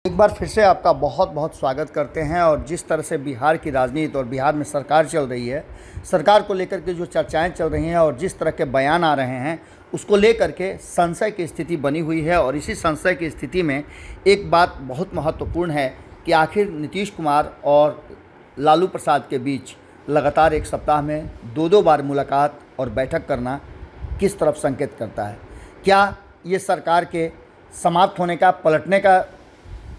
एक बार फिर से आपका बहुत बहुत स्वागत करते हैं। और जिस तरह से बिहार की राजनीति और बिहार में सरकार चल रही है, सरकार को लेकर के जो चर्चाएं चल रही हैं और जिस तरह के बयान आ रहे हैं, उसको लेकर के संशय की स्थिति बनी हुई है। और इसी संशय की स्थिति में एक बात बहुत महत्वपूर्ण है कि आखिर नीतीश कुमार और लालू प्रसाद के बीच लगातार एक सप्ताह में दो बार मुलाकात और बैठक करना किस तरफ संकेत करता है। क्या ये सरकार के समाप्त होने का, पलटने का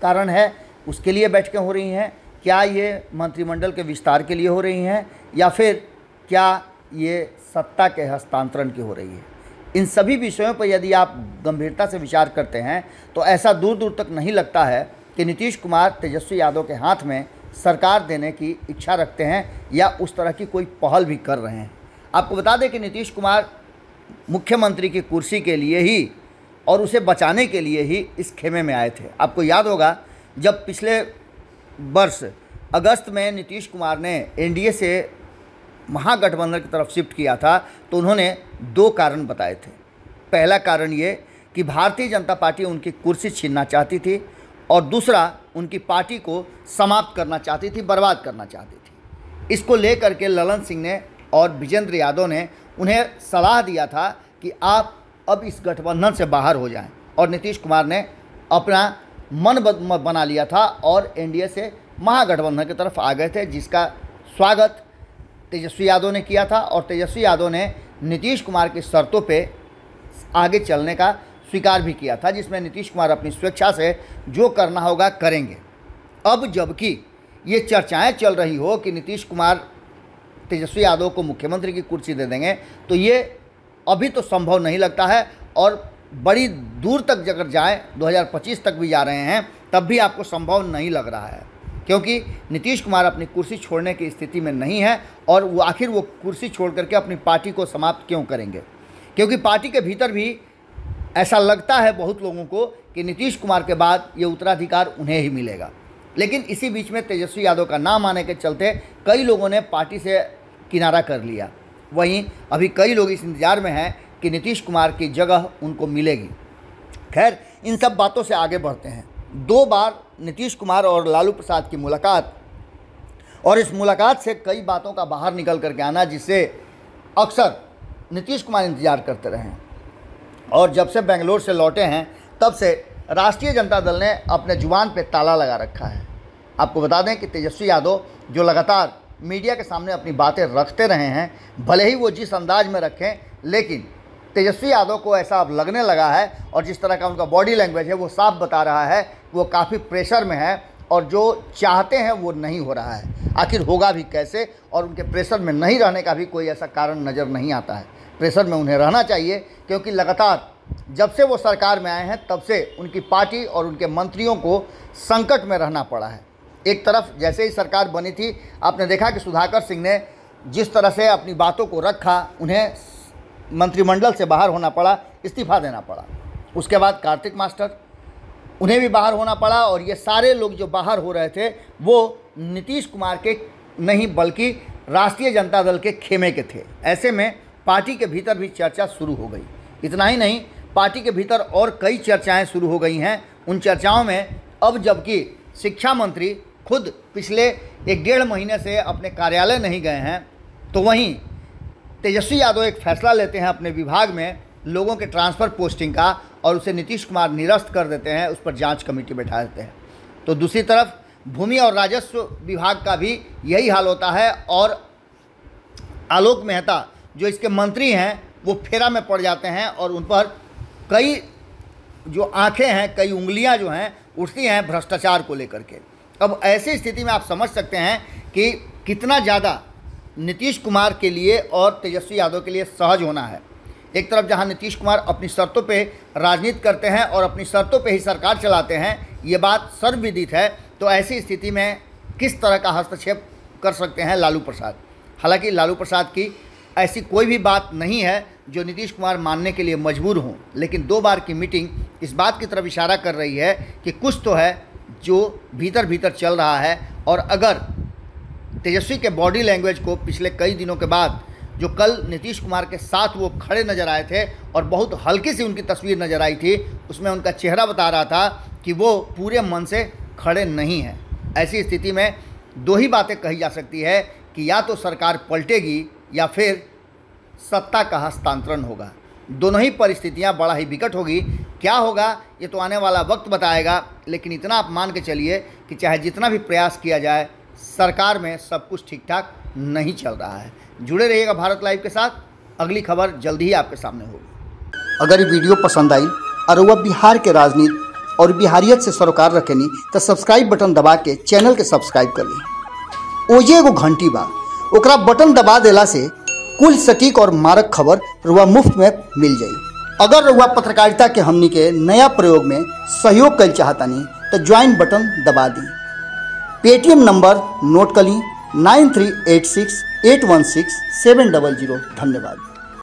कारण है, उसके लिए बैठकें हो रही हैं? क्या ये मंत्रिमंडल के विस्तार के लिए हो रही हैं, या फिर क्या ये सत्ता के हस्तांतरण की हो रही है? इन सभी विषयों पर यदि आप गंभीरता से विचार करते हैं तो ऐसा दूर दूर तक नहीं लगता है कि नीतीश कुमार तेजस्वी यादव के हाथ में सरकार देने की इच्छा रखते हैं या उस तरह की कोई पहल भी कर रहे हैं। आपको बता दें कि नीतीश कुमार मुख्यमंत्री की कुर्सी के लिए ही और उसे बचाने के लिए ही इस खेमे में आए थे। आपको याद होगा, जब पिछले वर्ष अगस्त में नीतीश कुमार ने एनडीए से महागठबंधन की तरफ शिफ्ट किया था तो उन्होंने दो कारण बताए थे। पहला कारण ये कि भारतीय जनता पार्टी उनकी कुर्सी छीनना चाहती थी और दूसरा, उनकी पार्टी को समाप्त करना चाहती थी, बर्बाद करना चाहती थी। इसको लेकर के ललन सिंह ने और विजेंद्र यादव ने उन्हें सलाह दिया था कि आप अब इस गठबंधन से बाहर हो जाएं। और नीतीश कुमार ने अपना मन बना लिया था और एनडीए से महागठबंधन की तरफ आ गए थे, जिसका स्वागत तेजस्वी यादव ने किया था। और तेजस्वी यादव ने नीतीश कुमार की शर्तों पे आगे चलने का स्वीकार भी किया था, जिसमें नीतीश कुमार अपनी स्वेच्छा से जो करना होगा करेंगे। अब जबकि ये चर्चाएं चल रही हो कि नीतीश कुमार तेजस्वी यादव को मुख्यमंत्री की कुर्सी दे देंगे, तो ये अभी तो संभव नहीं लगता है। और बड़ी दूर तक अगर जाए, 2025 तक भी जा रहे हैं, तब भी आपको संभव नहीं लग रहा है, क्योंकि नीतीश कुमार अपनी कुर्सी छोड़ने की स्थिति में नहीं है। और वो आखिर वो कुर्सी छोड़ करके अपनी पार्टी को समाप्त क्यों करेंगे? क्योंकि पार्टी के भीतर भी ऐसा लगता है बहुत लोगों को कि नीतीश कुमार के बाद ये उत्तराधिकार उन्हें ही मिलेगा। लेकिन इसी बीच में तेजस्वी यादव का नाम आने के चलते कई लोगों ने पार्टी से किनारा कर लिया। वहीं अभी कई लोग इस इंतजार में हैं कि नीतीश कुमार की जगह उनको मिलेगी। खैर, इन सब बातों से आगे बढ़ते हैं। दो बार नीतीश कुमार और लालू प्रसाद की मुलाकात, और इस मुलाकात से कई बातों का बाहर निकल करके आना, जिससे अक्सर नीतीश कुमार इंतजार करते रहे हैं। और जब से बेंगलोर से लौटे हैं, तब से राष्ट्रीय जनता दल ने अपने जुबान पे ताला लगा रखा है। आपको बता दें कि तेजस्वी यादव जो लगातार मीडिया के सामने अपनी बातें रखते रहे हैं, भले ही वो जिस अंदाज में रखें, लेकिन तेजस्वी यादव को ऐसा अब लगने लगा है, और जिस तरह का उनका बॉडी लैंग्वेज है वो साफ बता रहा है वो काफ़ी प्रेशर में है और जो चाहते हैं वो नहीं हो रहा है। आखिर होगा भी कैसे? और उनके प्रेशर में नहीं रहने का भी कोई ऐसा कारण नज़र नहीं आता है। प्रेशर में उन्हें रहना चाहिए, क्योंकि लगातार जब से वो सरकार में आए हैं तब से उनकी पार्टी और उनके मंत्रियों को संकट में रहना पड़ा है। एक तरफ जैसे ही सरकार बनी थी, आपने देखा कि सुधाकर सिंह ने जिस तरह से अपनी बातों को रखा, उन्हें मंत्रिमंडल से बाहर होना पड़ा, इस्तीफा देना पड़ा। उसके बाद कार्तिक मास्टर, उन्हें भी बाहर होना पड़ा। और ये सारे लोग जो बाहर हो रहे थे वो नीतीश कुमार के नहीं बल्कि राष्ट्रीय जनता दल के खेमे के थे। ऐसे में पार्टी के भीतर भी चर्चा शुरू हो गई। इतना ही नहीं, पार्टी के भीतर और कई चर्चाएं शुरू हो गई हैं। उन चर्चाओं में अब जबकि शिक्षा मंत्री खुद पिछले 1-1.5 महीने से अपने कार्यालय नहीं गए हैं, तो वहीं तेजस्वी यादव एक फैसला लेते हैं अपने विभाग में लोगों के ट्रांसफ़र पोस्टिंग का, और उसे नीतीश कुमार निरस्त कर देते हैं, उस पर जांच कमेटी बैठा देते हैं। तो दूसरी तरफ भूमि और राजस्व विभाग का भी यही हाल होता है, और आलोक मेहता जो इसके मंत्री हैं वो फेरा में पड़ जाते हैं, और उन पर कई जो आंखें हैं, कई उंगलियां जो हैं उठती हैं भ्रष्टाचार को लेकर के। अब ऐसी स्थिति में आप समझ सकते हैं कि कितना ज़्यादा नीतीश कुमार के लिए और तेजस्वी यादव के लिए सहज होना है। एक तरफ जहां नीतीश कुमार अपनी शर्तों पे राजनीति करते हैं और अपनी शर्तों पे ही सरकार चलाते हैं, ये बात सर्वविदित है, तो ऐसी स्थिति में किस तरह का हस्तक्षेप कर सकते हैं लालू प्रसाद? हालांकि लालू प्रसाद की ऐसी कोई भी बात नहीं है जो नीतीश कुमार मानने के लिए मजबूर हों, लेकिन 2 बार की मीटिंग इस बात की तरफ इशारा कर रही है कि कुछ तो है जो भीतर भीतर चल रहा है। और अगर तेजस्वी के बॉडी लैंग्वेज को पिछले कई दिनों के बाद, जो कल नीतीश कुमार के साथ वो खड़े नज़र आए थे और बहुत हल्की सी उनकी तस्वीर नज़र आई थी, उसमें उनका चेहरा बता रहा था कि वो पूरे मन से खड़े नहीं हैं। ऐसी स्थिति में दो ही बातें कही जा सकती है कि या तो सरकार पलटेगी या फिर सत्ता का हस्तांतरण होगा। दोनों ही परिस्थितियां बड़ा ही विकट होगी। क्या होगा ये तो आने वाला वक्त बताएगा, लेकिन इतना आप मान के चलिए कि चाहे जितना भी प्रयास किया जाए, सरकार में सब कुछ ठीक ठाक नहीं चल रहा है। जुड़े रहिएगा भारत लाइव के साथ, अगली खबर जल्दी ही आपके सामने होगी। अगर ये वीडियो पसंद आई और वह बिहार के राजनीति और बिहारियत से सरोकार रखेनी तो सब्सक्राइब बटन दबा के चैनल के सब्सक्राइब कर ली। ओजे एगो घंटी बा, ओकरा बटन दबा देला से कुल सटीक और मारक खबर रुआ मुफ्त में मिल जाई। अगर रुआ पत्रकारिता के हमनी के नया प्रयोग में सहयोग कर चाहतानी तो ज्वाइन बटन दबा दी। पेटीएम नंबर नोट कर ली 9386816700। धन्यवाद।